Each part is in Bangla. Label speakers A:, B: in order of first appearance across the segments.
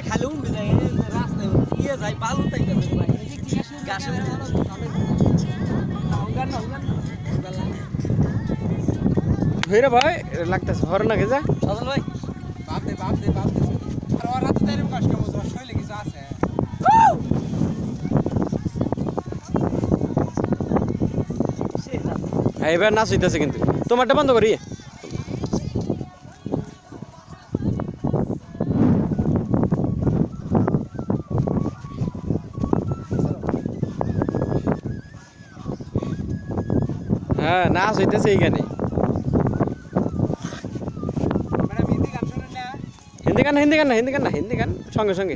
A: খালি রাস্তায় ইয়ে যাই বালু তাই
B: ধরে ভাই লাগতেছে হর না গেজা
A: সজল ভাই বাপ দে আর ওর হাতে তাইরে কাজ কেমন জোর শৈলে কিছু আছে
B: এবার নাচ হইতেছে কিন্তু তোমারটা বন্ধ করি হ্যাঁ নাচ হইতেছে এইখানে হিন্দি গান সঙ্গে সঙ্গে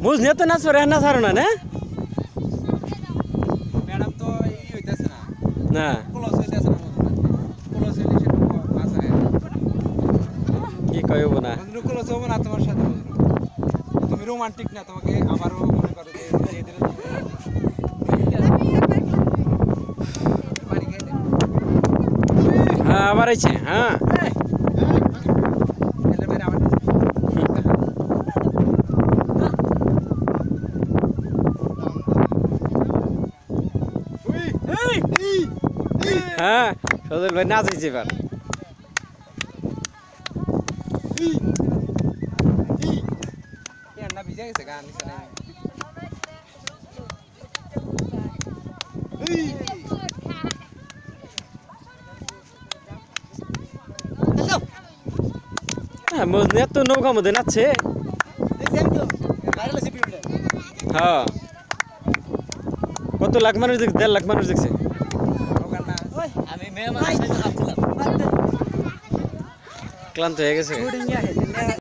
B: মুজ নিয়ে তো নাচ করে না ছাড়ো না
A: ম্যাডাম তো ই হইতাছে না
B: না
A: ক্লোজ হইতাছে না ক্লোজ হইলে সে পাস হয়
B: কি কইব না
A: ক্লোজ হবে না তোমার সাথে তুমি রোমান্টিক না তোমাকে আবারও মনে করো যে দিয়ে দিলে
B: হ্যাঁ আবার আইছে হ্যাঁ হ্যাঁ সজল ভাই নাচাইছে এবার
A: ভিজে গেছে গান
B: মজনে তো নৌকা মধ্যে নাচছে হ্যাঁ কত লাখ মানুষ দেখছে 1.5 লাখ মানুষ দেখছে
A: আমি
B: ক্লান্ত হয়ে গেছে